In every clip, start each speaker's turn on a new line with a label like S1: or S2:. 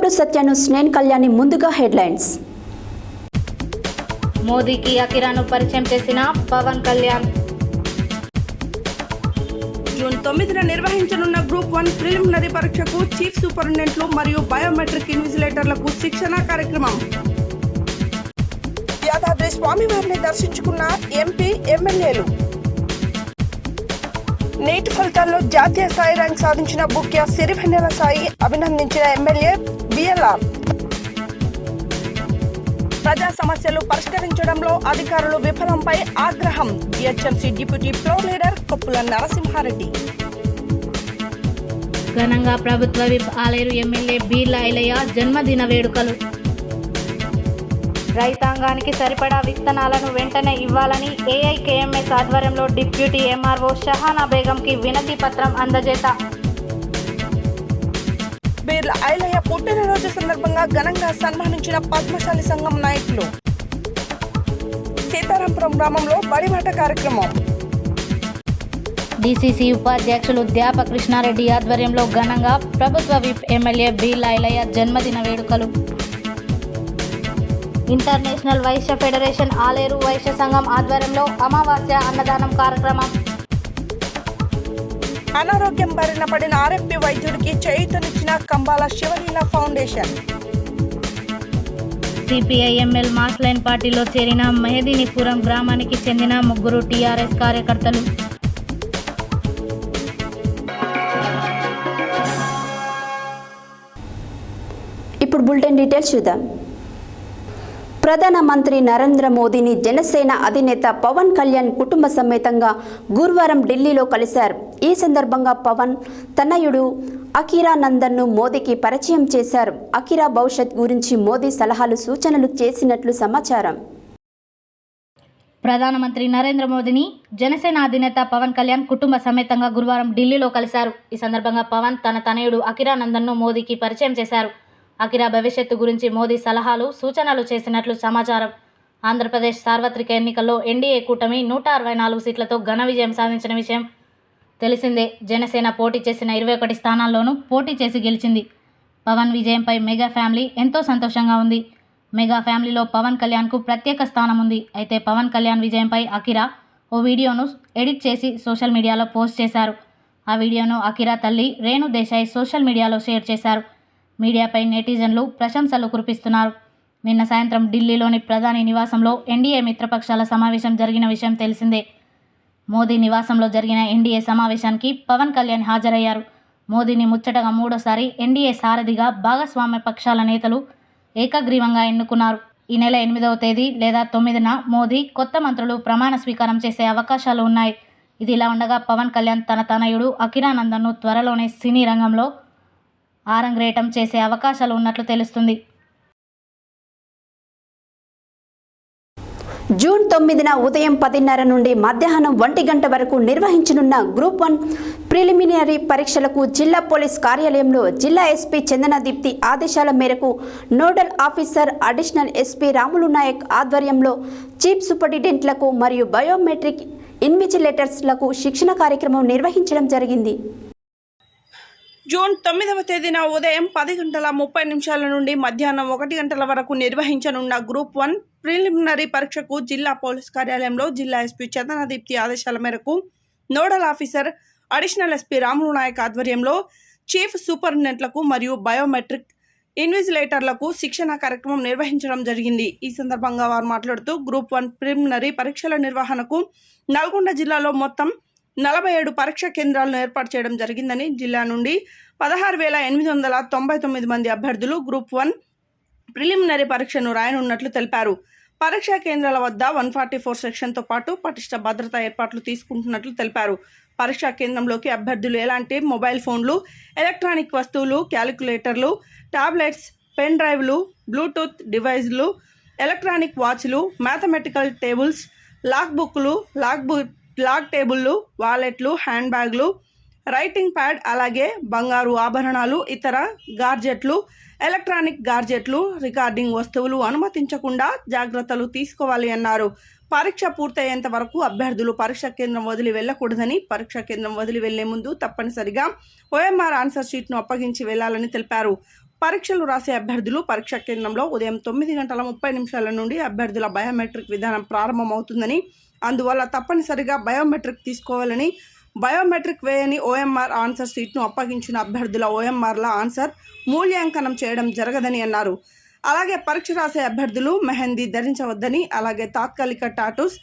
S1: Welcome to Satya news. నేను కళ్యాణి. ముందుగా headlines.
S2: మోదీకి అకిరాను పరిచయం చేసిన పవన్ కళ్యాణ్.
S3: జూన్ 9న నిర్వహించనున్న గ్రూప్ 1 ప్రిలిమినరీ పరీక్షకు చీఫ్ సూపరింటెండెంట్లు మరియు బయోమెట్రిక్ ఇన్విజిలేటర్లకు శిక్షణ కార్యక్రమం. యాదాద్రి స్వామివారిని దర్శించుకున్న ఎంపీ ఎమ్మెల్యేలు. నేటి ఫలితాల్లో జాతీయ స్థాయి ర్యాంక్ సాధించిన బుక్యా సిరివెన్నెల సాయి అభినందించిన ఎమ్మెల్యే బిఎల్ఆర్. ప్రజా సమస్యలు పరిష్కరించడంలో అధికారులు విఫలంపై ఆగ్రహం. GHMC deputy floor leader Koppula Narasimha Reddy.
S2: ఘనంగా ప్రభుత్వ విప్ ఆలేరు ఎమ్మెల్యే బీర్ల ఐలయ్య జన్మదిన వేడుకలు. రైతాంగానికి సరిపడా విత్తనాలను వెంటనే ఇవ్వాలని ఏఐకేఎంఎస్ ఆధ్వర్యంలో డిప్యూటీ ఎంఆర్ఓ షహానా బేగంకి వినతి పత్రం అందజేత.
S3: బీర్ల ఐలయ్య పుట్టినరోజు సందర్భంగా ఘనంగా సన్మానించిన పద్మశాలి సంఘం నాయకులు. సీతారాంపురం గ్రామంలో బడిబాట కార్యక్రమం.
S2: డిసిసి ఉపాధ్యక్షులు ధ్యాప కృష్ణారెడ్డి ఆధ్వర్యంలో ఘనంగా ప్రభుత్వ విప్ ఎమ్మెల్యే బీర్ల ఐలయ్య జన్మదిన వేడుకలు. ఇంటర్నేషనల్ వైశ్య ఫెడరేషన్ ఆలేరు వైశ్య సంఘం ఆధ్వర్యంలో అమావాస్య అన్నదానం కార్యక్రమం.
S3: అనారోగ్యం బారిన పడిన ఆర్ఎంపీ వైద్యుడికి చేయూతనిచ్చిన కంబాల శివలీల ఫౌండేషన్.
S2: సిపిఐఎంఎల్ మాస్ లైన్ పార్టీలో చేరిన మెహదీనిపురం గ్రామానికి చెందిన 3 టీఆర్ఎస్ కార్యకర్తలు.
S1: ఇప్పుడు బులెటిన్ డీటెయిల్స్ చూద్దాం. ప్రధానమంత్రి నరేంద్ర మోదీని జనసేన అధినేత పవన్ కళ్యాణ్ కుటుంబ సమేతంగా గురువారం ఢిల్లీలో కలిశారు. ఈ సందర్భంగా పవన్ తనయుడు అకిరా నందన్ను మోదీకి పరిచయం చేశారు. అకిరా భవిష్యత్ గురించి మోదీ సలహాలు సూచనలు చేసినట్లు సమాచారం.
S2: ప్రధానమంత్రి నరేంద్ర మోదీని జనసేన అధినేత పవన్ కళ్యాణ్ కుటుంబ సమేతంగా గురువారం ఢిల్లీలో కలిశారు. ఈ సందర్భంగా పవన్ తన తనయుడు అకిరా నందన్ను మోదీకి పరిచయం చేశారు. అకిరా భవిష్యత్తు గురించి మోదీ సలహాలు సూచనలు చేసినట్లు సమాచారం. ఆంధ్రప్రదేశ్ సార్వత్రిక ఎన్నికల్లో ఎన్డీఏ కూటమి 164 సీట్లతో ఘన విజయం సాధించిన విషయం తెలిసిందే. జనసేన పోటీ చేసిన 21 స్థానాల్లోనూ పోటీ చేసి గెలిచింది. పవన్ విజయంపై మెగా ఫ్యామిలీ ఎంతో సంతోషంగా ఉంది. మెగా ఫ్యామిలీలో పవన్ కళ్యాణ్కు ప్రత్యేక స్థానం ఉంది. అయితే పవన్ కళ్యాణ్ విజయంపై అకిరా ఓ వీడియోను ఎడిట్ చేసి సోషల్ మీడియాలో పోస్ట్ చేశారు. ఆ వీడియోను అకిరా తల్లి రేణు దేశాయ్ సోషల్ మీడియాలో షేర్ చేశారు. మీడియాపై నెటిజన్లు ప్రశంసలు కురిపిస్తున్నారు. నిన్న సాయంత్రం ఢిల్లీలోని ప్రధాని నివాసంలో ఎన్డీఏ మిత్రపక్షాల సమావేశం జరిగిన విషయం తెలిసిందే. మోదీ నివాసంలో జరిగిన ఎన్డీఏ సమావేశానికి పవన్ కళ్యాణ్ హాజరయ్యారు. మోదీని ముచ్చటగా 3వసారి ఎన్డీఏ సారథిగా భాగస్వామ్య పక్షాల నేతలు ఏకగ్రీవంగా ఎన్నుకున్నారు. ఈ నెల 8వ తేదీ లేదా 9న మోదీ కొత్త మంత్రులు ప్రమాణ స్వీకారం చేసే అవకాశాలు ఉన్నాయి. ఇది ఇలా ఉండగా పవన్ కళ్యాణ్ తన తనయుడు అకిరా నందన్ను త్వరలోనే సినీ రంగంలో ఆరంగేటం చేసే అవకాశాలు ఉన్నట్లు తెలుస్తుంది.
S1: జూన్ 9న ఉదయం 10:30 నుండి మధ్యాహ్నం 1 గంట వరకు నిర్వహించనున్న గ్రూప్ 1 ప్రిలిమినరీ పరీక్షలకు జిల్లా పోలీస్ కార్యాలయంలో జిల్లా ఎస్పీ చందన దీప్తి ఆదేశాల మేరకు nodal officer additional SP Ramulu Naik ఆధ్వర్యంలో చీఫ్ సూపరింటెండెంట్లకు మరియు బయోమెట్రిక్ ఇన్విజిలేటర్స్లకు శిక్షణ కార్యక్రమం నిర్వహించడం జరిగింది.
S3: జూన్ 9వ తేదీన ఉదయం 10:30 నుండి మధ్యాహ్నం 1 గంటల వరకు నిర్వహించనున్న గ్రూప్ 1 ప్రిలిమినరీ పరీక్షకు జిల్లా పోలీస్ కార్యాలయంలో జిల్లా ఎస్పీ చందన దీప్తి ఆదేశాల మేరకు nodal officer additional SP Ramulu Naik ఆధ్వర్యంలో చీఫ్ సూపరింటెండెంట్లకు మరియు బయోమెట్రిక్ ఇన్విజిలేటర్లకు శిక్షణ కార్యక్రమం నిర్వహించడం జరిగింది. ఈ సందర్భంగా వారు మాట్లాడుతూ గ్రూప్ 1 ప్రిలిమినరీ పరీక్షల నిర్వహణకు నల్గొండ జిల్లాలో మొత్తం 47 పరీక్షా కేంద్రాలను ఏర్పాటు చేయడం జరిగిందని, జిల్లా నుండి 16,899 మంది అభ్యర్థులు గ్రూప్ 1 ప్రిలిమినరీ పరీక్షను రాయనున్నట్లు తెలిపారు. పరీక్షా కేంద్రాల వద్ద 144 సెక్షన్తో పాటు పటిష్ట భద్రతా ఏర్పాట్లు తీసుకుంటున్నట్లు తెలిపారు. పరీక్షా కేంద్రంలోకి అభ్యర్థులు ఎలాంటి మొబైల్ ఫోన్లు, ఎలక్ట్రానిక్ వస్తువులు, క్యాలిక్యులేటర్లు, టాబ్లెట్స్, పెన్ డ్రైవ్లు, బ్లూటూత్ డివైజ్లు, ఎలక్ట్రానిక్ వాచ్లు, మ్యాథమెటికల్ టేబుల్స్, లాగ్ బుక్లు, లాగ్ టేబుల్లు, వాలెట్లు, హ్యాండ్ బ్యాగ్లు, రైటింగ్ ప్యాడ్, అలాగే బంగారు ఆభరణాలు, ఇతర గార్జెట్లు, ఎలక్ట్రానిక్ గార్జెట్లు, రికార్డింగ్ వస్తువులు అనుమతించకుండా జాగ్రత్తలు తీసుకోవాలి అన్నారు. పరీక్ష పూర్తయ్యేంత వరకు అభ్యర్థులు పరీక్ష కేంద్రం వదిలి వెళ్ళకూడదని, పరీక్ష కేంద్రం వదిలి వెళ్లే ముందు తప్పనిసరిగా OMR ఆన్సర్ షీట్ను అప్పగించి వెళ్లాలని తెలిపారు. పరీక్షలు రాసే అభ్యర్థులు పరీక్షా కేంద్రంలో ఉదయం 9:30 నుండి అభ్యర్థుల బయోమెట్రిక్ విధానం ప్రారంభమవుతుందని, అందువల్ల తప్పనిసరిగా బయోమెట్రిక్ తీసుకోవాలని, బయోమెట్రిక్ వేయని OMR ఆన్సర్ షీట్ను అప్పగించిన అభ్యర్థుల OMRల ఆన్సర్ మూల్యాంకనం చేయడం జరగదని అన్నారు. అలాగే పరీక్ష రాసే అభ్యర్థులు మెహందీ ధరించవద్దని, అలాగే తాత్కాలిక టాటూస్,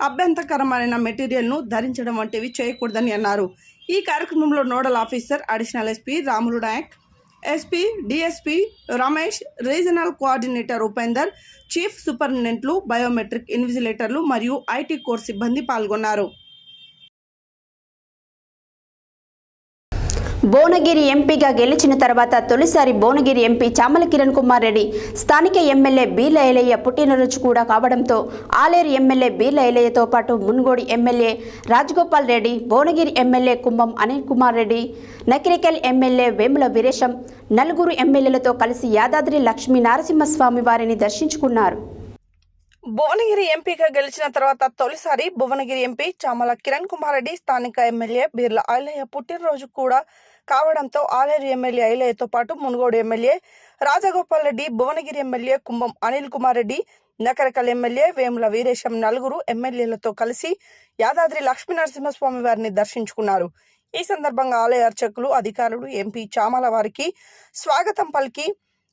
S3: అభ్యంతరకరమైన మెటీరియల్ను ధరించడం వంటివి చేయకూడదని అన్నారు. ఈ కార్యక్రమంలో nodal officer additional SP Ramulu Nayak, SP, DSP Ramesh, regional coordinator Upender, chief సూపరింటెండెంట్లు, బయోమెట్రిక్ ఇన్విజిలేటర్లు మరియు IT కోర్ సిబ్బంది పాల్గొన్నారు.
S1: భువనగిరి ఎంపీగా గెలిచిన తర్వాత తొలిసారి భువనగిరి ఎంపీ చామల కిరణ్ కుమార్ రెడ్డి స్థానిక ఎమ్మెల్యే బీర్ల ఐలయ్య పుట్టినరోజు కూడా కావడంతో ఆలేరు ఎమ్మెల్యే బీర్ల ఐలయ్యతో పాటు మున్గోడు ఎమ్మెల్యే రాజగోపాల్ రెడ్డి, భువనగిరి ఎమ్మెల్యే కుంభం అనిల్ కుమార్ రెడ్డి, నకిరేకల్ ఎమ్మెల్యే వేముల వీరేశం నలుగురు ఎమ్మెల్యేలతో కలిసి యాదాద్రి లక్ష్మీ నరసింహస్వామి వారిని దర్శించుకున్నారు.
S3: భువనగిరి ఎంపీగా గెలిచిన తర్వాత తొలిసారి భువనగిరి ఎంపీ చామల కిరణ్ కుమార్ రెడ్డి స్థానిక ఎమ్మెల్యే బీర్ల ఐలయ్య పుట్టినరోజు కూడా కావడంతో ఆలేరు ఎమ్మెల్యే ఐలయ్యతో పాటు మునుగోడు ఎమ్మెల్యే రాజగోపాల్ రెడ్డి, భువనగిరి ఎమ్మెల్యే కుంభం అనిల్ కుమార్ రెడ్డి, నకరకల్ ఎమ్మెల్యే వేముల వీరేశం నలుగురు ఎమ్మెల్యేలతో కలిసి యాదాద్రి లక్ష్మీ నరసింహస్వామి వారిని దర్శించుకున్నారు. ఈ సందర్భంగా ఆలయ అర్చకులు, అధికారులు ఎంపీ చామల వారికి స్వాగతం పలికి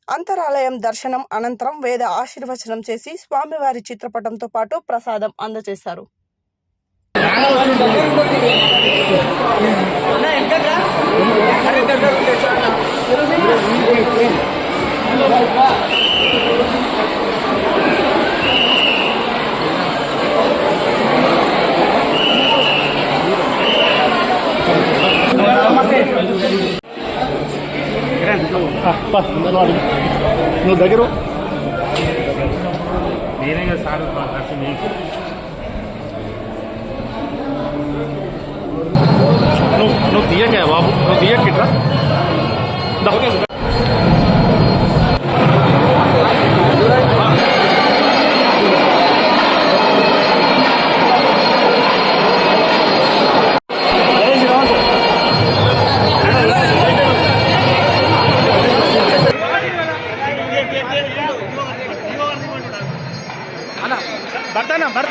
S3: అంతరాలయం దర్శనం అనంతరం వేద ఆశీర్వచనం చేసి స్వామివారి చిత్రపటంతో పాటు ప్రసాదం అందజేశారు.
S4: నువ్వు దగ్గర
S5: నేనే కదా సార్
S4: నువ్వు తీయకే బాబు, నువ్వు తీయకిట్రా. ಬರ್ತಾನ ಬರ್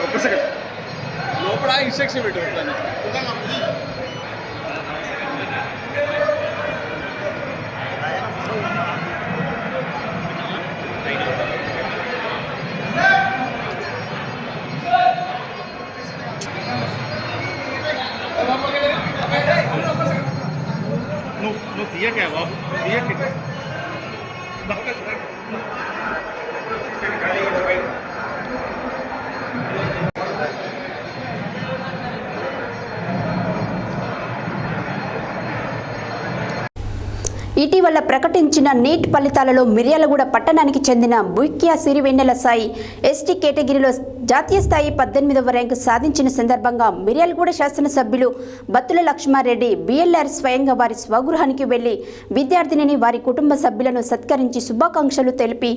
S4: ఒక్క సెకండ్ లోపల ఇన్స్ట్రక్షన్ పెట్టు. నువ్వు తీయకే బాబు, తీయకి
S1: ఇటీవల ప్రకటించిన నీట్ ఫలితాలలో మిర్యాలగూడ పట్టణానికి చెందిన బుక్యా సిరివెన్నెల సాయి ST కేటగిరీలో జాతీయ స్థాయి 18వ ర్యాంకు సాధించిన సందర్భంగా మిర్యాలగూడ శాసనసభ్యులు బత్తుల లక్ష్మారెడ్డి BLR స్వయంగా వారి స్వగృహానికి వెళ్లి విద్యార్థినిని వారి కుటుంబ సభ్యులను సత్కరించి శుభాకాంక్షలు తెలిపి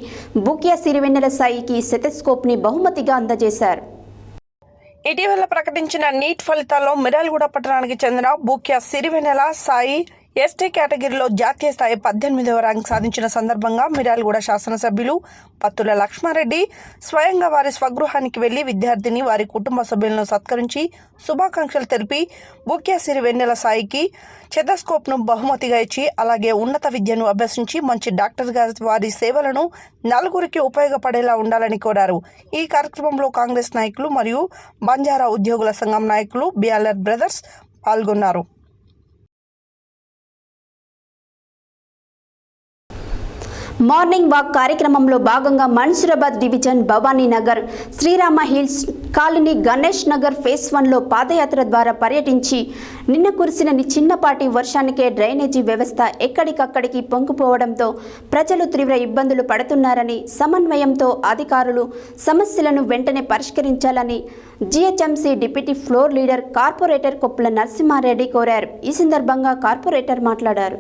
S1: బుక్యా సిరివెన్నెల సాయికి స్టెథోస్కోప్ని బహుమతిగా అందజేశారు.
S3: ఇటీవల ప్రకటించిన నీట్ ఫలితాల్లో మిర్యాలగూడ పట్టణానికి చెందిన బుక్యా సిరివెన్నెల సాయి ST కేటగిరీలో జాతీయ స్థాయి 18వ ర్యాంక్ సాధించిన సందర్భంగా మిర్యాలగూడ శాసనసభ్యులు బత్తుల లక్ష్మారెడ్డి స్వయంగా వారి స్వగృహానికి వెళ్లి విద్యార్థిని వారి కుటుంబ సభ్యులను సత్కరించి శుభాకాంక్షలు తెలిపి బుక్యా సిరివెన్నెల సాయికి స్టెథోస్కోప్ను బహుమతిగా ఇచ్చి, అలాగే ఉన్నత విద్యను అభ్యసించి మంచి డాక్టర్గా వారి సేవలను నలుగురికి ఉపయోగపడేలా ఉండాలని కోరారు. ఈ కార్యక్రమంలో కాంగ్రెస్ నాయకులు మరియు బంజారా ఉద్యోగుల సంఘం నాయకులు BLR బ్రదర్స్ పాల్గొన్నారు.
S1: మార్నింగ్ వాక్ కార్యక్రమంలో భాగంగా Mansoorabad division Bhavani Nagar Srirama hills colony Ganesh Nagar phase 1లో పాదయాత్ర ద్వారా పర్యటించి నిన్న కురిసిన చిన్నపాటి వర్షానికే డ్రైనేజీ వ్యవస్థ ఎక్కడికక్కడికి పొంగిపోవడంతో ప్రజలు తీవ్ర ఇబ్బందులు పడుతున్నారని సమన్వయంతో అధికారులు సమస్యలను వెంటనే పరిష్కరించాలని GHMC deputy floor leader corporator Koppula Narasimha Reddy కోరారు. ఈ సందర్భంగా కార్పొరేటర్ మాట్లాడారు.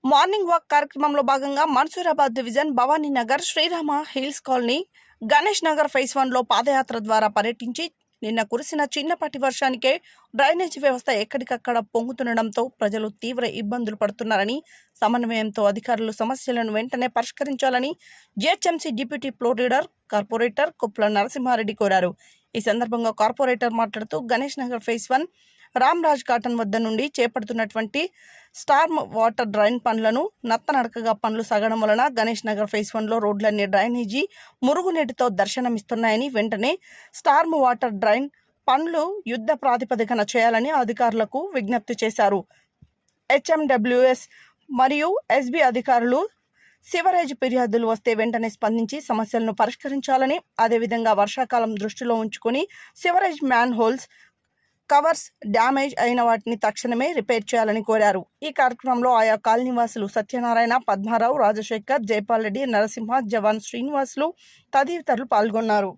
S3: మార్నింగ్ వాక్ కార్యక్రమంలో భాగంగా Mansoorabad division Bhavani Nagar Srirama hills colony Ganesh Nagar phase 1లో పాదయాత్ర ద్వారా పర్యటించి నిన్న కురిసిన చిన్నపాటి వర్షానికే డ్రైనేజీ వ్యవస్థ ఎక్కడికక్కడ పొంగుతుండడంతో ప్రజలు తీవ్ర ఇబ్బందులు పడుతున్నారని సమన్వయంతో అధికారులు సమస్యలను వెంటనే పరిష్కరించాలని GHMC deputy floor leader corporator Koppula Narasimha Reddy కోరారు. ఈ సందర్భంగా కార్పొరేటర్ మాట్లాడుతూ గణేష్ నగర్ ఫేజ్ 1 రామ్రాజ్ కాటన్ వద్ద నుండి చేపడుతున్నటువంటి స్టార్మ్ వాటర్ డ్రైన్ పనులను నత్తనడకగా పనులు సాగడం వలన గణేష్ నగర్ ఫేజ్ 1లో రోడ్లన్నీ డ్రైనేజీ మురుగునీటితో దర్శనమిస్తున్నాయని వెంటనే స్టార్మ్ వాటర్ డ్రైన్ పనులు యుద్ధ ప్రాతిపదికన చేయాలని అధికారులకు విజ్ఞప్తి చేశారు. హెచ్ఎండబ్ల్యూఎస్ మరియు ఎస్బీ అధికారులు సివరేజ్ ఫిర్యాదులు వస్తే వెంటనే స్పందించి సమస్యలను పరిష్కరించాలని, అదేవిధంగా వర్షాకాలం దృష్టిలో ఉంచుకొని sewerage man holes covers damage అయిన వాటిని తక్షణమే రిపేర్ చేయాలని కోరారు. ఈ కార్యక్రమంలో ఆయా కాలనీవాసులు సత్యనారాయణ, పద్మారావు, రాజశేఖర్, జైపాల్ రెడ్డి, నరసింహ, జవాన్ శ్రీనివాసులు తదితరులు పాల్గొన్నారు.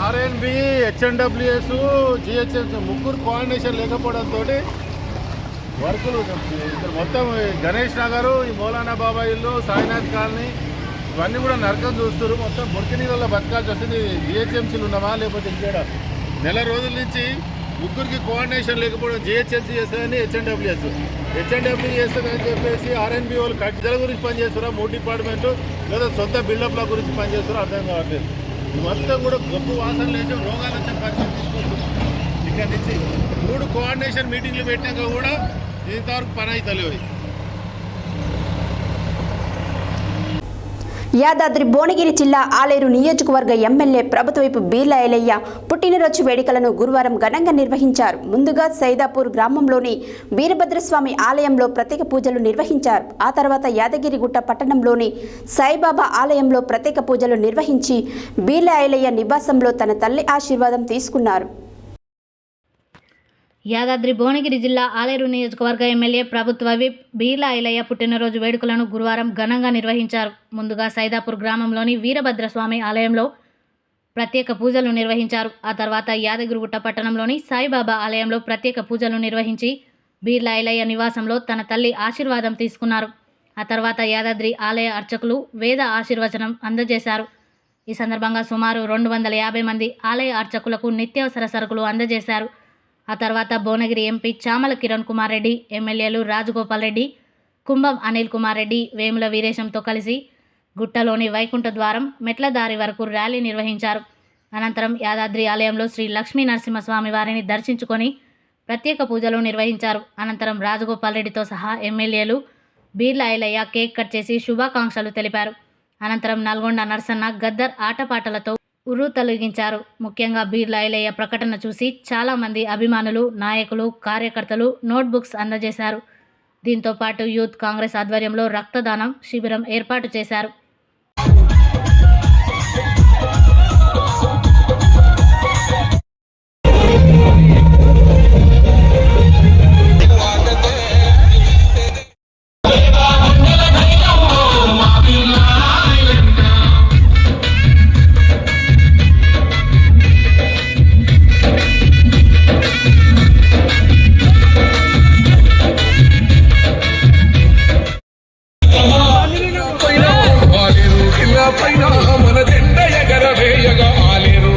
S4: ఆర్ఎన్బి, హెచ్ఎండబ్ల్యూఎస్, జిహెచ్ఎంసీ ముగ్గురు కోఆర్డినేషన్ లేకపోవడంతో వర్కులు మొత్తం గణేష్ నగరు, ఈ మౌలానా బాబా ఇల్లు, సాయినాథ్ కాలనీ ఇవన్నీ కూడా నరకం చూస్తారు. మొత్తం బొరికి నీళ్ళలో బతకాల్సి వస్తుంది. జిహెచ్ఎంసీలు ఉన్నామా లేకపోతే ఇంకేడా నెల రోజుల నుంచి ముగ్గురికి కోఆర్డినేషన్ లేకపోవడం. జిహెచ్ఎంసీ చేస్తుందని హెచ్ఎండబ్ల్యూ చేస్తుందని చెప్పేసి ఆర్ఎన్బి వాళ్ళు కట్టెల గురించి పనిచేస్తారా, 3 డిపార్ట్మెంటు లేదా సొంత బిల్డప్ల గురించి పనిచేస్తారో అర్థం కావట్లేదు. మొత్తం కూడా గొప్ప వాసన లేచి రోగాలు వచ్చే పరిస్థితి తీసుకొస్తుంది. ఇక్కడ నుంచి 3 కోఆర్డినేషన్ మీటింగ్లు పెట్టాక కూడా ఇంతవరకు పని అవుతలేవు.
S1: యాదాద్రి భువనగిరి జిల్లా ఆలేరు నియోజకవర్గ ఎమ్మెల్యే ప్రభుత్వవైపు బీర్లా ఐలయ్య పుట్టినరోజు వేడుకలను గురువారం ఘనంగా నిర్వహించారు. ముందుగా సైదాపూర్ గ్రామంలోని వీరభద్రస్వామి ఆలయంలో ప్రత్యేక పూజలు నిర్వహించారు. ఆ తర్వాత యాదగిరిగుట్ట పట్టణంలోని సాయిబాబా ఆలయంలో ప్రత్యేక పూజలు నిర్వహించి బీర్లా ఐలయ్య నివాసంలో తన తల్లి ఆశీర్వాదం తీసుకున్నారు.
S2: యాదాద్రి భువనగిరి జిల్లా ఆలేరు నియోజకవర్గ ఎమ్మెల్యే ప్రభుత్వ విప్ బీర్లా ఐలయ్య పుట్టినరోజు వేడుకలను గురువారం ఘనంగా నిర్వహించారు. ముందుగా సైదాపూర్ గ్రామంలోని వీరభద్రస్వామి ఆలయంలో ప్రత్యేక పూజలు నిర్వహించారు. ఆ తర్వాత యాదగిరిగుట్ట పట్టణంలోని సాయిబాబా ఆలయంలో ప్రత్యేక పూజలు నిర్వహించి బీర్లా ఐలయ్య నివాసంలో తన తల్లి ఆశీర్వాదం తీసుకున్నారు. ఆ తర్వాత యాదాద్రి ఆలయ అర్చకులు వేద ఆశీర్వచనం అందజేశారు. ఈ సందర్భంగా సుమారు 250 మంది ఆలయ అర్చకులకు నిత్యావసర సరుకులు అందజేశారు. ఆ తర్వాత భువనగిరి ఎంపీ చామల కిరణ్ కుమార్ రెడ్డి, ఎమ్మెల్యేలు రాజగోపాల్ రెడ్డి, కుంభం అనిల్ కుమార్ రెడ్డి, వేముల వీరేశంతో కలిసి గుట్టలోని వైకుంఠ ద్వారం మెట్ల దారి వరకు ర్యాలీ నిర్వహించారు. అనంతరం యాదాద్రి ఆలయంలో శ్రీ లక్ష్మీ నరసింహస్వామి వారిని దర్శించుకొని ప్రత్యేక పూజలు నిర్వహించారు. అనంతరం రాజగోపాల్ రెడ్డితో సహా ఎమ్మెల్యేలు బీర్లా ఐలయ్య కేక్ కట్ చేసి శుభాకాంక్షలు తెలిపారు. అనంతరం నల్గొండ నర్సన్న గద్దర్ ఆటపాటలతో ఉర్రు తొలగించారు. ముఖ్యంగా బీర్లా ఐలయ్య ప్రకటన చూసి చాలామంది అభిమానులు, నాయకులు, కార్యకర్తలు నోట్బుక్స్ అందజేశారు. దీంతో పాటు యూత్ కాంగ్రెస్ ఆధ్వర్యంలో రక్తదానం శిబిరం ఏర్పాటు చేశారు.
S5: మన జెండ ఎగరవేయగా ఆలేరు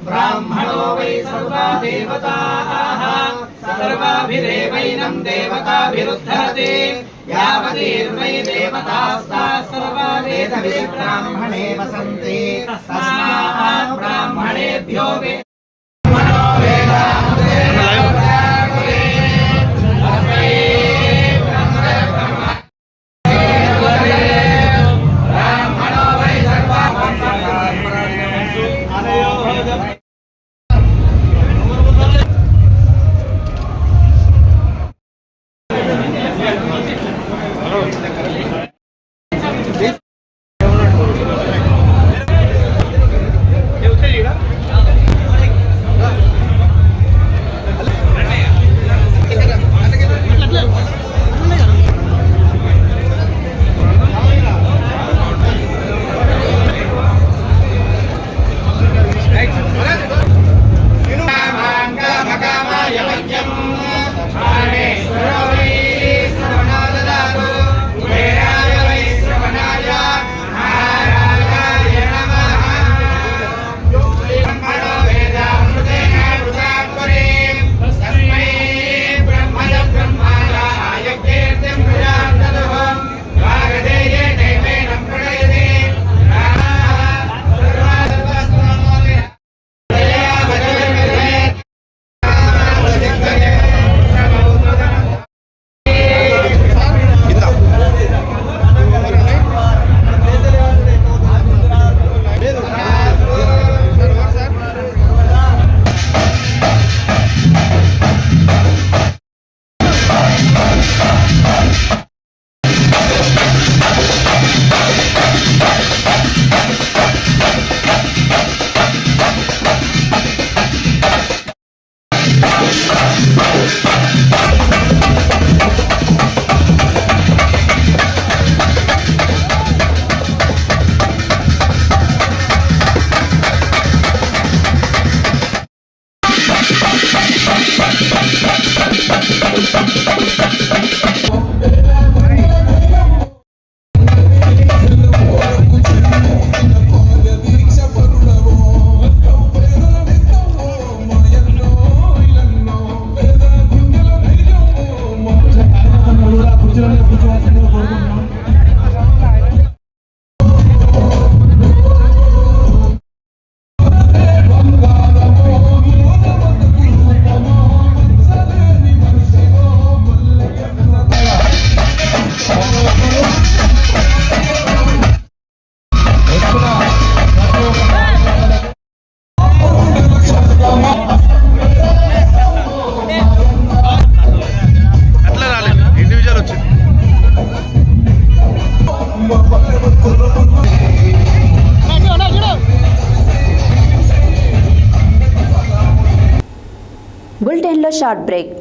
S6: ब्राह्मणो वै सर्वा देवताः सर्वाभिरेवैनं देवताभिरुद्धरते यावतीर्वै देवतास्ताः सर्वा वेदविब्राह्मणे वसन्ति तस्मात् ब्राह्मणेभ्यो
S1: బులెటిన్లో short break.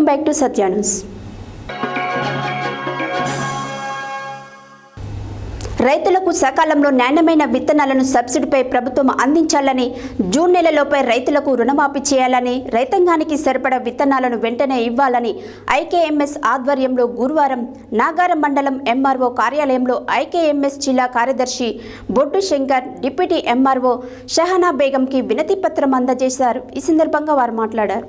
S1: Back to Satya news. రైతులకు సకాలంలో నాణ్యమైన విత్తనాలను సబ్సిడీపై ప్రభుత్వం అందించాలని, జూన్ నెలలోపై రైతులకు రుణమాఫీ చేయాలని, రైతాంగానికి సరిపడా విత్తనాలను వెంటనే ఇవ్వాలని ఐకేఎంఎస్ ఆధ్వర్యంలో గురువారం నాగారం మండలం ఎంఆర్ఓ కార్యాలయంలో ఐకేఎంఎస్ జిల్లా కార్యదర్శి బొడ్డు శంకర్, డిప్యూటీ ఎంఆర్ఓ షహనా బేగంకి వినతి పత్రం అందజేశారు. ఈ సందర్భంగా వారు మాట్లాడారు.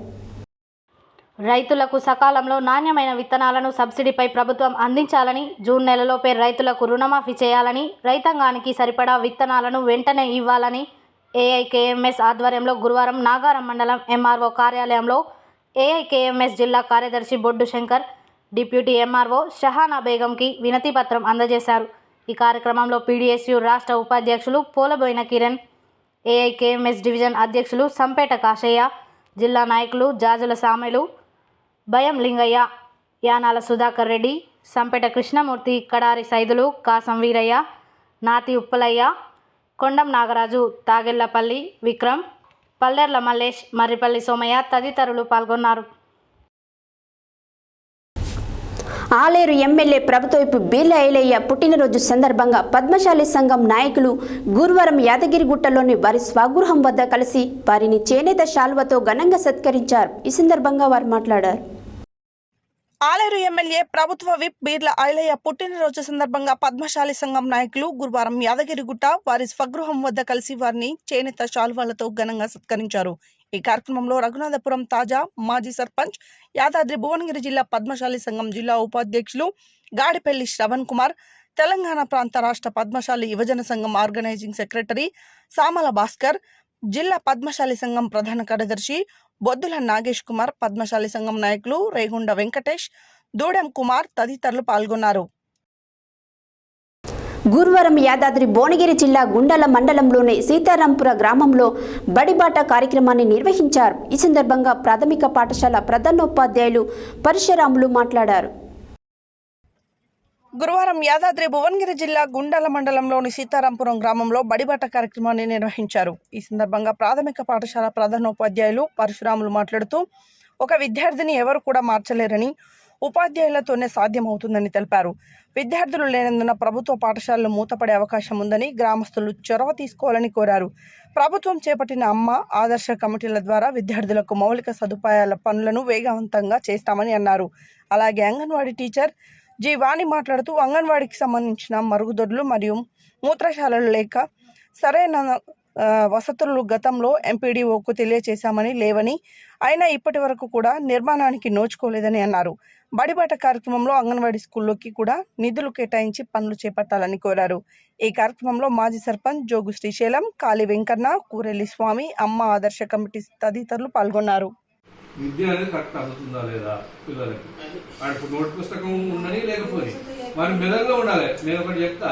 S2: రైతులకు సకాలంలో నాణ్యమైన విత్తనాలను సబ్సిడీపై ప్రభుత్వం అందించాలని, జూన్ నెలలోపే రైతులకు రుణమాఫీ చేయాలని, రైతాంగానికి సరిపడా విత్తనాలను వెంటనే ఇవ్వాలని ఏఐకేఎంఎస్ ఆధ్వర్యంలో గురువారం నాగారం మండలం ఎంఆర్ఓ కార్యాలయంలో ఏఐకేఎంఎస్ జిల్లా కార్యదర్శి బొడ్డు శంకర్, డిప్యూటీ ఎంఆర్ఓ షహానా బేగంకి వినతి పత్రం అందజేశారు. ఈ కార్యక్రమంలో పీడీఎస్యు రాష్ట్ర ఉపాధ్యక్షులు పోలబోయిన కిరణ్, ఏఐకేఎంఎస్ డివిజన్ అధ్యక్షులు సంపేట కాశయ్య, జిల్లా నాయకులు జాజుల సామెలు, భయం లింగయ్య, యానాల సుధాకర్ రెడ్డి, సంపేట కృష్ణమూర్తి, కడారి సైదులు, కాసం వీరయ్య, నాతి ఉప్పలయ్య, కొండం నాగరాజు, తాగెళ్లపల్లి విక్రమ్, పల్లెర్ల మల్లేష్, మర్రిపల్లి సోమయ్య తదితరులు పాల్గొన్నారు.
S1: ఆలేరు ఎమ్మెల్యే ప్రభుత్వపు బీర్ల ఐలయ్య పుట్టినరోజు సందర్భంగా పద్మశాలి సంఘం నాయకులు గురువారం యాదగిరిగుట్టలోని వారి స్వగృహం వద్ద కలిసి వారిని చేనేత శాల్వతో ఘనంగా సత్కరించారు. ఈ సందర్భంగా వారు మాట్లాడారు.
S3: ఆలేరు ఎమ్మెల్యే ప్రభుత్వ విప్ బీర్ల ఐలయ్య పుట్టినరోజు సందర్భంగా పద్మశాలి సంఘం నాయకులు గురువారం యాదగిరిగుట్ట వారి స్వగృహం వద్ద కలిసి వారిని చేనేత శాల్వాలతో ఘనంగా సత్కరించారు. ఈ కార్యక్రమంలో రఘునాథపురం తాజా మాజీ సర్పంచ్, యాదాద్రి భువనగిరి జిల్లా పద్మశాలి సంఘం జిల్లా ఉపాధ్యక్షులు గాడిపల్లి శ్రవణ్ కుమార్, తెలంగాణ ప్రాంత రాష్ట్ర పద్మశాలి యువజన సంఘం ఆర్గనైజింగ్ సెక్రటరీ సామల భాస్కర్, జిల్లా పద్మశాలి సంఘం ప్రధాన కార్యదర్శి బొద్దుల నాగేష్ కుమార్, పద్మశాలి సంఘం నాయకులు రేగుండ వెంకటేష్, దూడెం కుమార్ తదితరులు పాల్గొన్నారు.
S1: గురువారం యాదాద్రి భువనగిరి జిల్లా గుండాల మండలంలోని సీతారాంపుర గ్రామంలో బడిబాట కార్యక్రమాన్ని నిర్వహించారు. ఈ సందర్భంగా ప్రాథమిక పాఠశాల ప్రధానోపాధ్యాయులు పరశురాములు మాట్లాడారు.
S3: గురువారం యాదాద్రి భువనగిరి జిల్లా గుండాల మండలంలోని సీతారాంపురం గ్రామంలో బడిబాట కార్యక్రమాన్ని నిర్వహించారు. ఈ సందర్భంగా ప్రాథమిక పాఠశాల ప్రధానోపాధ్యాయులు పరశురాములు మాట్లాడుతూ, ఒక విద్యార్థిని ఎవరు కూడా మార్చలేరని, ఉపాధ్యాయులతోనే సాధ్యమవుతుందని తెలిపారు. విద్యార్థులు లేనందున ప్రభుత్వ పాఠశాలలు మూతపడే అవకాశం ఉందని గ్రామస్తులు చొరవ తీసుకోవాలని కోరారు. ప్రభుత్వం చేపట్టిన అమ్మ ఆదర్శ కమిటీల ద్వారా విద్యార్థులకు మౌలిక సదుపాయాల పనులను వేగవంతంగా చేస్తామని అన్నారు. అలాగే అంగన్వాడీ టీచర్ జి వాణి మాట్లాడుతూ, అంగన్వాడీకి సంబంధించిన మరుగుదొడ్లు మరియు మూత్రశాలలు లేక సరైన వసతులు గతంలో ఎంపీడీఓకు తెలియచేశామని లేవని, అయినా ఇప్పటి వరకు కూడా నిర్మాణానికి నోచుకోలేదని అన్నారు. బడిబాట కార్యక్రమంలో అంగన్వాడీ స్కూల్లోకి కూడా నిధులు కేటాయించి పనులు చేపట్టాలని కోరారు. ఈ కార్యక్రమంలో మాజీ సర్పంచ్ జోగు శ్రీశైలం, కాళీ వెంకన్న, కూరెల్లి స్వామి, అమ్మ ఆదర్శ కమిటీ తదితరులు పాల్గొన్నారు.
S7: విద్య అనేది కరెక్ట్ అందుతుందా లేదా పిల్లలకి, వాడికి నోట్ పుస్తకం ఉండని లేకపోయి వారి మెదడులో ఉండాలి. నేను ఒకటి చెప్తా,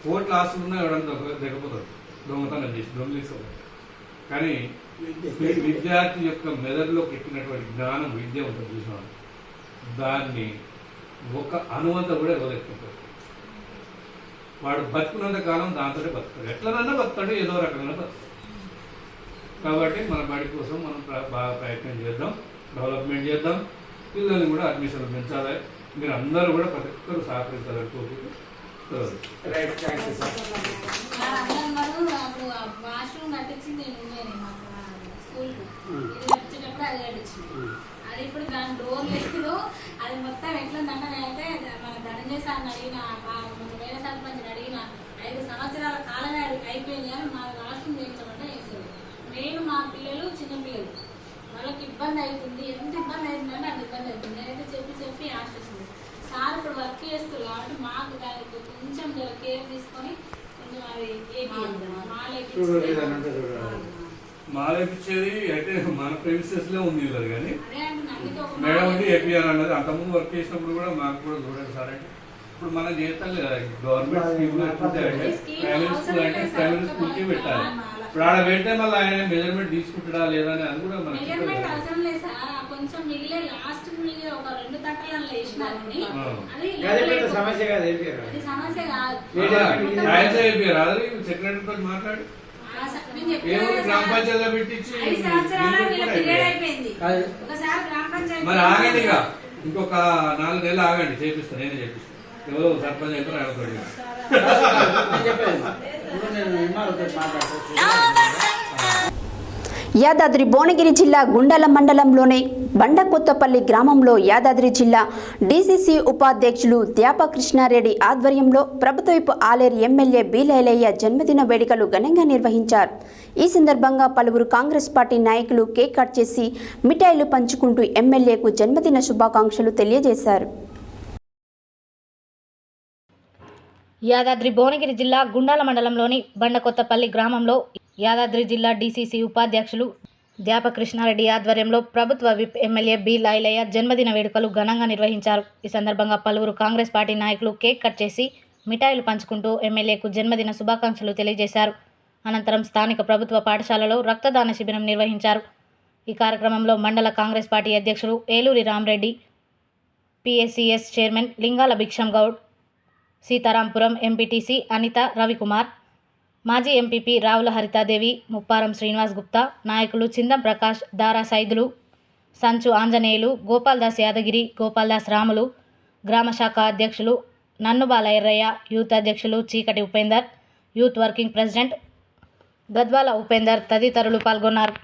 S7: కోట్ల ఆస్తులు ఉన్నా ఎవడన్నా దిగపోతుంది, దొంగతనం చేసి దొంగిలించుకోవాలి. కానీ విద్యార్థి యొక్క మెదడులోకి ఎక్కినటువంటి జ్ఞానం, విద్య ఉంటుంది చూసినాడు, దాన్ని ఒక అనువంత కూడా ఇవ్వలేకపోతాడు. వాడు బతుకున్నంత కాలం దాంతోనే బతుకుతాడు, ఎట్లనన్నా బతుకుతాడు, ఏదో రకంగా బతుకుతాడు. కాబట్టి మన బడి కోసం మనం బాగా ప్రయత్నం చేద్దాం, డెవలప్మెంట్ చేద్దాం, పిల్లల్ని కూడా అడ్మిషన్లు పెంచాలి. మీరు అందరూ కూడా ప్రతి ఒక్కరు సహకరించాలని కోరుకుంటూ
S8: వాష్రూమ్ కట్టించింది స్కూల్కు వచ్చేటప్పుడు అది కట్టించింది. అది ఇప్పుడు దాని డోర్ లెక్కలో అది మొత్తం ఎట్లా దండనైతే మన ధనంజయ సార్ని అడిగిన, వేరే సర్పంచ్ని అడిగిన 5 సంవత్సరాల కాలమే అయిపోయింది. కానీ మా వాష్రూమ్ చేయించమంటే వేస్తుంది. నేను మా పిల్లలు చిన్నపిల్లలు వాళ్ళకి ఇబ్బంది అవుతుంది. ఎంత ఇబ్బంది అవుతుందంటే అంత ఇబ్బంది అవుతుంది. నేనైతే చెప్పి ఆశిస్తుంది. సార్ ఇప్పుడు వర్క్ చేస్తారు కాబట్టి మాకు దానికి కొంచెం కేర్ తీసుకొని కొంచెం అది
S7: మాలేపించేది అయితే మన ప్రిన్సెస్ లో ఉంది కదా. కానీ మేడం ఉంది ఏపీఆర్ అన్నది అంతకుముందు వర్క్ చేసినప్పుడు కూడా మాకు కూడా చూడండి సార్ అంటే ఇప్పుడు మనం చేస్తాం కదా గవర్నమెంట్ స్కీమ్ అంటే ప్రైమరీ స్కూల్ అంటే ప్రైమరీ స్కూల్కి పెట్టాలి. ఇప్పుడు ఆడ పెడితే మళ్ళీ ఆయన మెజర్మెంట్ తీసుకుంటాడా లేదా అని అది కూడా మనకి
S8: కొంచెం మిగిలే లాస్ట్ ఒక 2 తట్టలు వేసినారని
S6: సమస్య కాదు.
S7: సెక్రటరీతో మాట్లాడి గ్రామ పంచాయతీలో పెట్టించి
S8: అయిపోయింది. ఒకసారి గ్రామ
S7: మరి ఆగండి, ఇక ఇంకొక 4 నెలలు ఆగండి, చేపిస్తాను, నేనే చేపిస్తాను. ఎవరో సర్పంచ్ అయితే అడగబడి
S1: యాదాద్రి భువనగిరి జిల్లా గుండాల మండలంలోని బండకొత్తపల్లి గ్రామంలో యాదాద్రి జిల్లా డీసీసీ ఉపాధ్యక్షులు ధ్యాపకృష్ణారెడ్డి ఆధ్వర్యంలో ప్రభుత్వపు ఆలేరు ఎమ్మెల్యే బీలైలయ్య జన్మదిన వేడుకలు ఘనంగా నిర్వహించారు. ఈ సందర్భంగా పలువురు కాంగ్రెస్ పార్టీ నాయకులు కేక్ కట్ చేసి మిఠాయిలు పంచుకుంటూ ఎమ్మెల్యేకు జన్మదిన శుభాకాంక్షలు తెలియజేశారు.
S2: యాదాద్రి భువనగిరి జిల్లా గుండాల మండలంలోని బండకొత్తపల్లి గ్రామంలో యాదాద్రి జిల్లా డీసీసీ ఉపాధ్యక్షులు ధ్యాపకృష్ణారెడ్డి ఆధ్వర్యంలో ప్రభుత్వ విప్ ఎమ్మెల్యే బి లైలయ్య జన్మదిన వేడుకలు ఘనంగా నిర్వహించారు. ఈ సందర్భంగా పలువురు కాంగ్రెస్ పార్టీ నాయకులు కేక్ కట్ చేసి మిఠాయిలు పంచుకుంటూ ఎమ్మెల్యేకు జన్మదిన శుభాకాంక్షలు తెలియజేశారు. అనంతరం స్థానిక ప్రభుత్వ పాఠశాలలో రక్తదాన శిబిరం నిర్వహించారు. ఈ కార్యక్రమంలో మండల కాంగ్రెస్ పార్టీ అధ్యక్షులు ఏలూరి రామరెడ్డి, పిఎస్సిఎస్ చైర్మన్ లింగాల భిక్షం గౌడ్, సీతారాంపురం ఎంపీటీసీ అనిత రవికుమార్, మాజీ ఎంపీపీ రావుల హరితాదేవి, ముప్పారం శ్రీనివాస్ గుప్తా, నాయకులు చిందం ప్రకాష్, దారా సైదులు, సంచు ఆంజనేయులు, గోపాల్దాస్ యాదగిరి, గోపాల్దాస్ రాములు, గ్రామ శాఖ అధ్యక్షులు నన్నుబాల ఎర్రయ్య, యూత్ అధ్యక్షులు చీకటి Upender, youth working president Gadwal Upender తదితరులు పాల్గొన్నారు.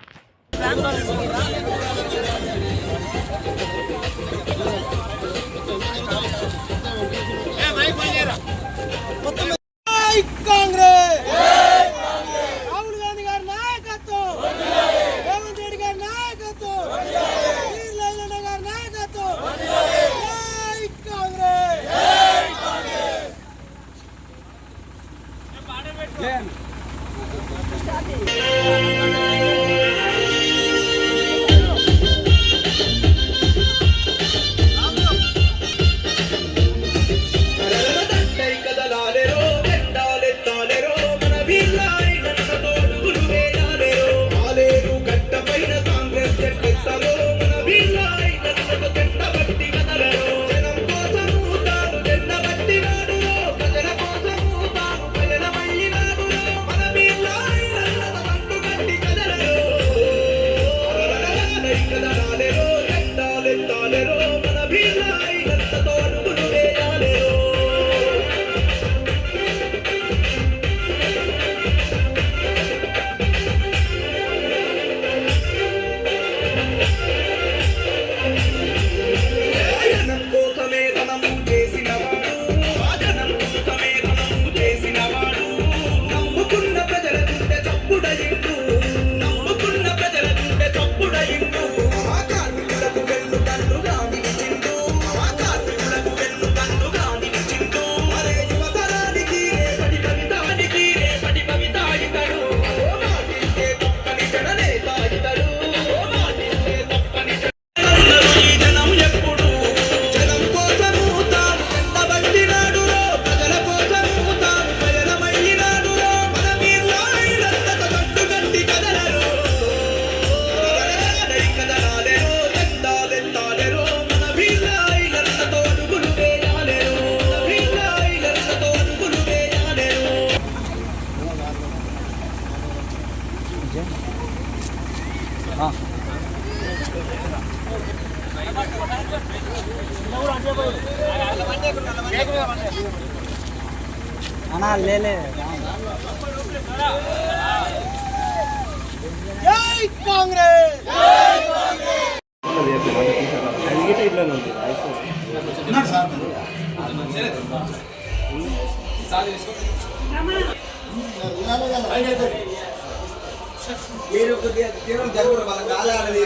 S9: మీరు కొద్దిగా తీవ్రం జరుగురు వాళ్ళ కాలాలని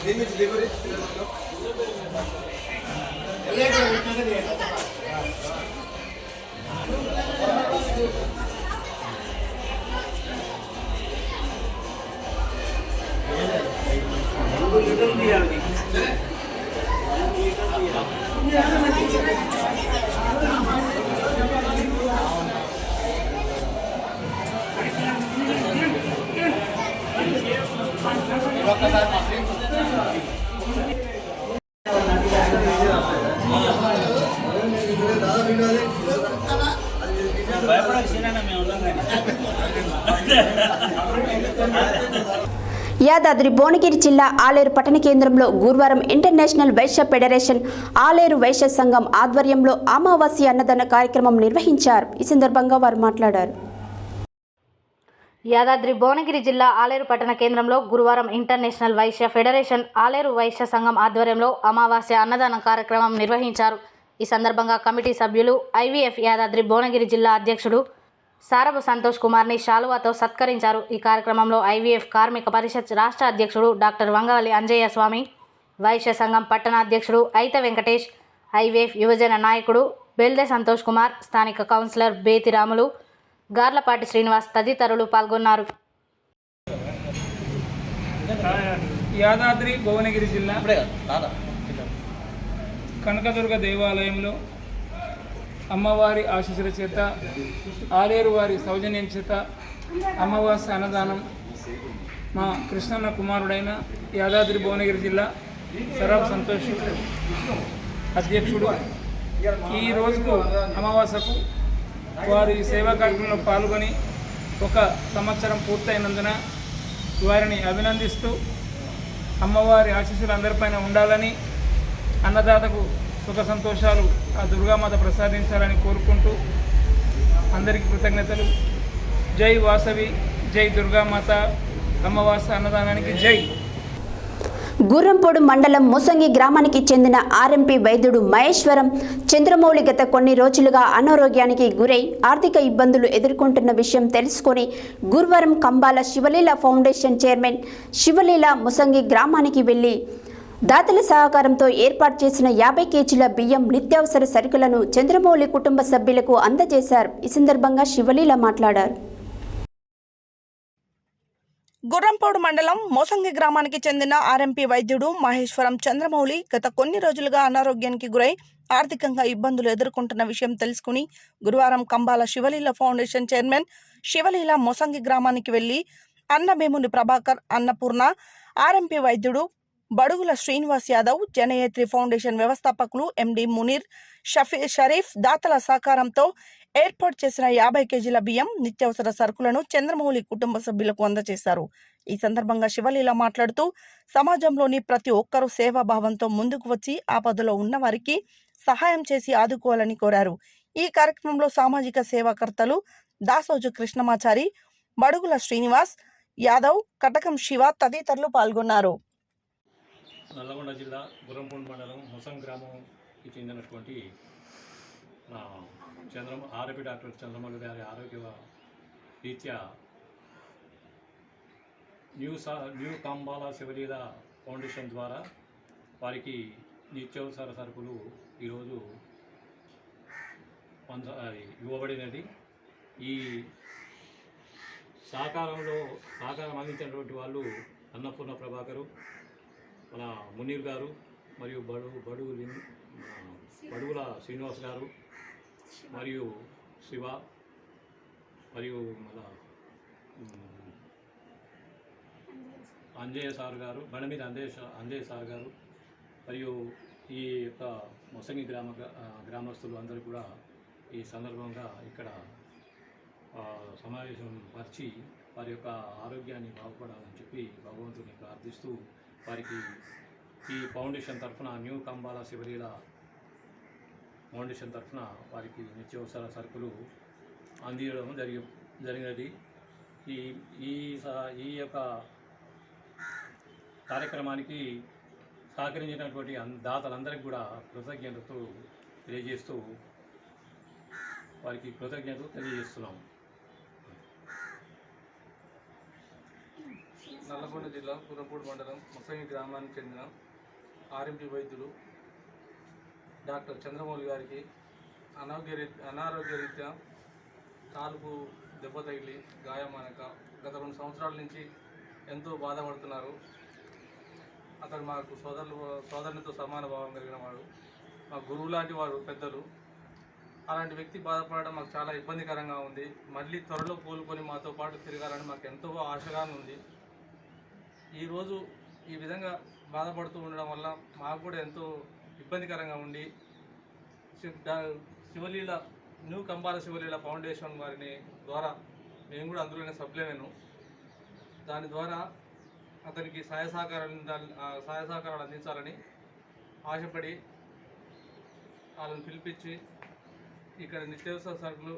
S9: దీని దిగురి
S1: యాదాద్రి భువనగిరి జిల్లా ఆలేరు పట్టణ కేంద్రంలో గురువారం ఇంటర్నేషనల్ వైశ్య ఫెడరేషన్ ఆలేరు వైశ్య సంఘం ఆధ్వర్యంలో అమావాస్య అన్నదాన కార్యక్రమం నిర్వహించారు. ఈ సందర్భంగా వారు మాట్లాడారు.
S2: యాదాద్రి భువనగిరి జిల్లా ఆలేరు పట్టణ కేంద్రంలో గురువారం ఇంటర్నేషనల్ వైశ్య ఫెడరేషన్ ఆలేరు వైశ్య సంఘం ఆధ్వర్యంలో అమావాస్య అన్నదాన కార్యక్రమం నిర్వహించారు. ఈ సందర్భంగా కమిటీ సభ్యులు ఐవీఎఫ్ యాదాద్రి భువనగిరి జిల్లా అధ్యక్షుడు సారబు సంతోష్ కుమార్ని శాలువాతో సత్కరించారు. ఈ కార్యక్రమంలో ఐవీఎఫ్ కార్మిక పరిషత్ రాష్ట్ర అధ్యక్షుడు డాక్టర్ వంగవల్లి అంజయ్య స్వామి, వైశ్య సంఘం పట్టణ అధ్యక్షుడు అయిత వెంకటేష్, ఐవీఎఫ్ యువజన నాయకుడు బెల్దే సంతోష్ కుమార్, స్థానిక కౌన్సిలర్ బేతి రాములు, గార్లపాటి శ్రీనివాస్ తదితరులు పాల్గొన్నారు.
S10: యాదాద్రి భువనగిరి జిల్లా కనకదుర్గ దేవాలయంలో అమ్మవారి ఆశీస్సుల చేత ఆలేరు వారి సౌజన్యం చేత అమావాస్య అన్నదానం మా కృష్ణన్న కుమారుడైన యాదాద్రి భువనగిరి జిల్లా సరాబ్ సంతోష్ అధ్యక్షుడు ఈ రోజుకు అమావాస్యకు వారి సేవా కార్యక్రమంలో పాల్గొని 1 సంవత్సరం పూర్తయినందున వారిని అభినందిస్తూ అమ్మవారి ఆశీస్సులు అందరిపైన ఉండాలని, అన్నదాతకు సుఖ సంతోషాలు ఆ దుర్గామాత ప్రసాదించాలని కోరుకుంటూ అందరికీ కృతజ్ఞతలు. జై వాసవి, జై దుర్గామాత, అమ్మవాస అన్నదానానికి జై.
S1: గుర్రంపోడు మండలం ముసంగి గ్రామానికి చెందిన ఆర్ఎంపీ వైద్యుడు మహేశ్వరం చంద్రమౌళి గత కొన్ని రోజులుగా అనారోగ్యానికి గురై ఆర్థిక ఇబ్బందులు ఎదుర్కొంటున్న విషయం తెలుసుకొని గురువారం కంబాల శివలీల ఫౌండేషన్ చైర్మన్ శివలీల ముసంగి గ్రామానికి వెళ్లి దాతల సహకారంతో ఏర్పాటు చేసిన 50 కేజీల బియ్యం, నిత్యావసర సరుకులను చంద్రమౌళి కుటుంబ సభ్యులకు అందజేశారు. ఈ సందర్భంగా శివలీల మాట్లాడారు.
S3: గుర్రంపోడు మండలం మోసంగి గ్రామానికి చెందిన ఆర్ఎంపీ వైద్యుడు మహేశ్వరం చంద్రమౌళి గత కొన్ని రోజులుగా అనారోగ్యానికి గురై ఆర్థికంగా ఇబ్బందులు ఎదుర్కొంటున్న విషయం తెలుసుకుని గురువారం కంబాల శివలీల ఫౌండేషన్ చైర్మన్ శివలీల మోసంగి గ్రామానికి వెళ్లి అన్నభేముని ప్రభాకర్, అన్నపూర్ణ, ఆర్ఎంపీ వైద్యుడు బడుగుల శ్రీనివాస్ యాదవ్, జనయేత్రి ఫౌండేషన్ వ్యవస్థాపకులు ఎండి మునీర్, షరీఫ్ దాతల సహకారంతో ఏర్పాటు చేసిన 50 కేజీల బియ్యం, నిత్యావసర సరుకులను చంద్రమౌళి కుటుంబ సభ్యులకు అందజేశారు. ఈ సందర్భంగా శివలీల మాట్లాడుతూ సమాజంలోని ప్రతి ఒక్కరూ సేవాభావంతో ముందుకు వచ్చి ఆపదలో ఉన్న వారికి సహాయం చేసి ఆదుకోవాలని కోరారు. ఈ కార్యక్రమంలో సామాజిక సేవాకర్తలు దాసోజు కృష్ణమాచారి, బడుగుల శ్రీనివాస్ యాదవ్, కటకం శివ తదితరులు పాల్గొన్నారు.
S11: నల్లగొండ జిల్లా గుర్రంపోడు మండలం ముసంగి గ్రామంకి చెందినటువంటి ఆర్ఎంపీ డాక్టర్ చంద్రమౌళి గారి ఆరోగ్య రీత్యా న్యూ కంబాల శివలీల ఫౌండేషన్ ద్వారా వారికి నిత్యావసర సరుకులు ఈరోజు ఇవ్వబడినది. ఈ సహకారం అందించినటువంటి వాళ్ళు అన్నపూర్ణ ప్రభాకరు, మన మునీర్ గారు, మరియు బడుగుల శ్రీనివాస్ గారు, మరియు శివ, మరియు మన అంజయ్య సార్ గారు, బండమీద అంజయ్య సార్ గారు, మరియు ఈ యొక్క ముసంగి గ్రామస్తులు అందరూ కూడా ఈ సందర్భంగా ఇక్కడ సమావేశం పరిచి వారి యొక్క ఆరోగ్యాన్ని బాగుపడాలని చెప్పి భగవంతుని ప్రార్థిస్తూ వారికి ఈ ఫౌండేషన్ తరఫున న్యూ కంబాల శివలీల ఫౌండేషన్ తరఫున వారికి నిత్యావసర సరుకులు అందించడం జరిగినది. ఈ యొక్క కార్యక్రమానికి సహకరించినటువంటి దాతలందరికీ కూడా కృతజ్ఞతలు తెలియజేస్తూ వారికి కృతజ్ఞతలు తెలియజేస్తున్నాము.
S10: నల్లగొండ జిల్లా గుర్రంపోడు మండలం ముసంగి గ్రామానికి చెందిన ఆర్ఎంపీ వైద్యులు డాక్టర్ చంద్రమౌళి గారికి అనారోగ్య రీత్యా కాలుకు దెబ్బ తగిలి గాయమానక గత 2 సంవత్సరాల నుంచి ఎంతో బాధపడుతున్నారు. అతడు మాకు సోదరునితో సమాన భావం కలిగిన వాడు, మా గురువు లాంటి వాడు, పెద్దలు. అలాంటి వ్యక్తి బాధపడడం మాకు చాలా ఇబ్బందికరంగా ఉంది. మళ్ళీ త్వరలో కోలుకొని మాతో పాటు తిరగాలని మాకు ఎంతో ఆశగా ఉంది. ఈరోజు ఈ విధంగా బాధపడుతూ ఉండడం వల్ల మాకు కూడా ఎంతో ఇబ్బందికరంగా ఉండి శివలీల న్యూ కంబాల శివలీల ఫౌండేషన్ వారిని ద్వారా మేము కూడా అందులోనే సభ్యులమేను. దాని ద్వారా అతనికి సహాయ సహకారాలు అందించాలని ఆశపడి వాళ్ళని పిలిపించి ఇక్కడ నిత్యావసర సరుకులు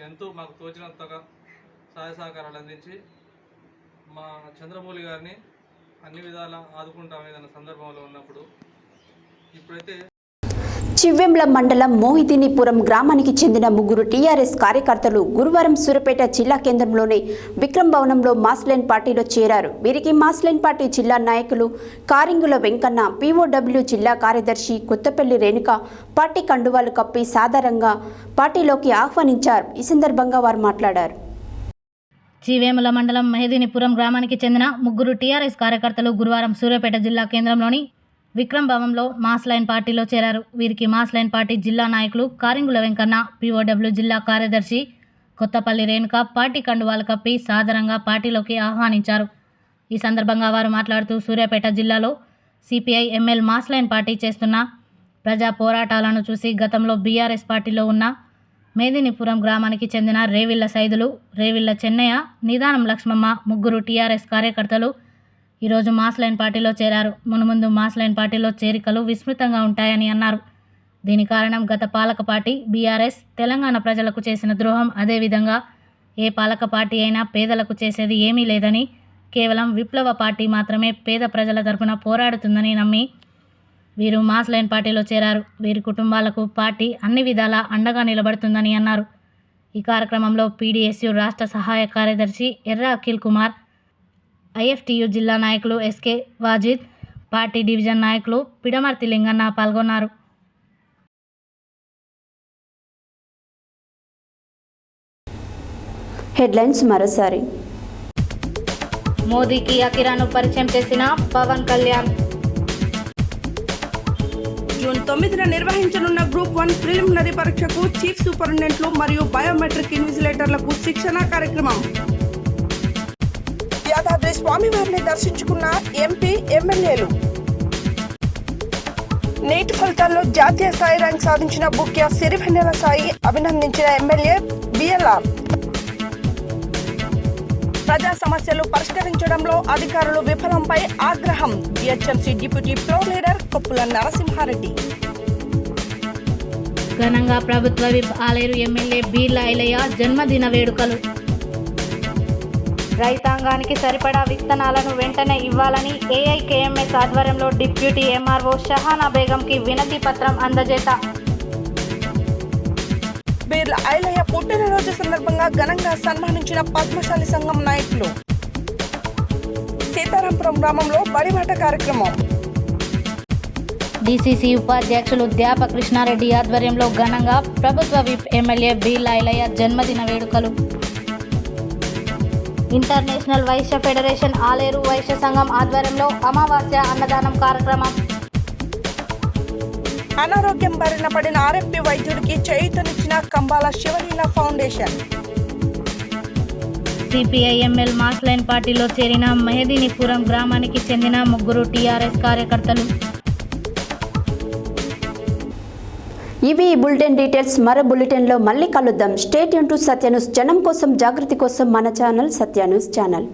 S10: ఎంతో మాకు తోచినంతగా సహాయ సహకారాలు అందించి మా చంద్రమౌళి గారిని అన్ని విధాలా ఆదుకుంటామేదన్న సందర్భంలో ఉన్నప్పుడు ఇప్పుడైతే
S1: చివ్వెంల మండలం మోహిదినిపురం గ్రామానికి చెందిన ముగ్గురు టీఆర్ఎస్ కార్యకర్తలు గురువారం సూర్యాపేట జిల్లా కేంద్రంలోని విక్రమ్ భవనంలో మాస్లైన్ పార్టీలో చేరారు. వీరికి మాస్లైన్ పార్టీ జిల్లా నాయకులు కారింగుల వెంకన్న, పీఓడబ్ల్యూ జిల్లా కార్యదర్శి కొత్తపల్లి రేణుక పార్టీ కండువాలు కప్పి సాధారణంగా పార్టీలోకి ఆహ్వానించారు. ఈ సందర్భంగా వారు మాట్లాడారు.
S2: చివ్వేముల మండలం మోహిదినిపురం గ్రామానికి చెందిన ముగ్గురు టీఆర్ఎస్ కార్యకర్తలు గురువారం సూర్యాపేట జిల్లా కేంద్రంలోని విక్రమ్ భవన్లో మాస్ లైన్ పార్టీలో చేరారు. వీరికి మాస్ లైన్ పార్టీ జిల్లా నాయకులు కారింగుల వెంకన్న, పీఓడబ్ల్యూ జిల్లా కార్యదర్శి కొత్తపల్లి రేణుక పార్టీ కండువాలు కప్పి సాదరంగా పార్టీలోకి ఆహ్వానించారు. ఈ సందర్భంగా వారు మాట్లాడుతూ సూర్యాపేట జిల్లాలో CPI ML mass line party చేస్తున్న ప్రజా పోరాటాలను చూసి గతంలో బీఆర్ఎస్ పార్టీలో ఉన్న మేదినిపురం గ్రామానికి చెందిన రేవిళ్ల సైదులు, రేవిళ్ల చెన్నయ్య, నిదానం లక్ష్మమ్మ ముగ్గురు టీఆర్ఎస్ కార్యకర్తలు ఈరోజు మాస్ లైన్ పార్టీలో చేరారు. మున్ముందు మాస్ లైన్ పార్టీలో చేరికలు విస్తృతంగా ఉంటాయని అన్నారు. దీని కారణం గత పాలక పార్టీ బీఆర్ఎస్ తెలంగాణ ప్రజలకు చేసిన ద్రోహం. అదేవిధంగా ఏ పాలక పార్టీ అయినా పేదలకు చేసేది ఏమీ లేదని, కేవలం విప్లవ పార్టీ మాత్రమే పేద ప్రజల తరపున పోరాడుతుందని నమ్మి వీరు మాస్ లైన్ పార్టీలో చేరారు. వీరి కుటుంబాలకు పార్టీ అన్ని విధాలా అండగా నిలబడుతుందని అన్నారు. ఈ కార్యక్రమంలో పీడీఎస్యు రాష్ట్ర సహాయ కార్యదర్శి ఎర్ర అఖిల్ కుమార్, ఐఎఫ్టియు జిల్లా నాయకులు ఎస్కే వాజిద్, పార్టీ డివిజన్ నాయకులు పిడమర్తి లింగన్న పాల్గొన్నారు.
S1: హెడ్లైన్స్ మరోసారి.
S2: మోదీకి అకిరాను పరిచయం చేసిన పవన్ కళ్యాణ్.
S3: జూన్ 9న నిర్వహించనున్న గ్రూప్ 1 ప్రిలిమినరీ పరీక్షకు చీఫ్ సూపరింటెండెంట్లు మరియు బయోమెట్రిక్ ఇన్విజిలేటర్లకు శిక్షణా కార్యక్రమం. యాదాద్రి స్వామివారిని దర్శించుకున్న ఎంపీ ఎమ్మెల్యేలు. నేటి ఫలితాల్లో జాతీయ స్థాయి ర్యాంక్ సాధించిన బుక్యా సిరివెన్నెల సాయి అభినందించిన ఎమ్మెల్యే బిఎల్ఆర్. ప్రజా సమస్యలు పరిష్కరించడంలో అధికారులు విఫలంపై ఆగ్రహం. GHMC deputy floor leader Koppula Narasimha Reddy.
S2: ఘనంగా ప్రభుత్వ విప్ ఆలేరు ఎమ్మెల్యే బీర్ల ఐలయ్య జన్మదిన వేడుకలు. రైతాంగానికి సరిపడా విత్తనాలను వెంటనే ఇవ్వాలని ఏఐకేఎంఎస్ ఆధ్వర్యంలో డిప్యూటీ ఎంఆర్ఓ షహానా బేగంకి వినతి పత్రం అందజేత.
S3: బీర్ల ఐలయ్య పుట్టినరోజు సందర్భంగా ఘనంగా సన్మానించిన పద్మశాలి సంఘం నాయకులు. సీతారాంపురం గ్రామంలో బడిబాట కార్యక్రమం.
S2: డిసిసి ఉపాధ్యక్షులు ధ్యాప కృష్ణారెడ్డి ఆధ్వర్యంలో ఘనంగా ప్రభుత్వ విప్ ఎమ్మెల్యే బీర్ల ఐలయ్య జన్మదిన వేడుకలు. ఇంటర్నేషనల్ వైశ్య ఫెడరేషన్ ఆలేరు వైశ్య సంఘం ఆధ్వర్యంలో అమావాస్య అన్నదానం కార్యక్రమం.
S3: అనారోగ్యం బారిన పడిన ఆర్ఎంపీ వైద్యుడికి చేయూతనిచ్చిన కంబాల శివలీల ఫౌండేషన్.
S2: సిపిఐఎంఎల్ మాస్ లైన్ పార్టీలో చేరిన మోహిదినిపురం గ్రామానికి చెందిన ముగ్గురు టీఆర్ఎస్ కార్యకర్తలు.
S1: ఇవి ఈ బులెటిన్ డీటెయిల్స్. మరో బులెటిన్లో మళ్ళీ కలుద్దాం. Stay tune to Satya news. జనం కోసం, జాగృతి కోసం మన ఛానల్ సత్య న్యూస్ ఛానల్.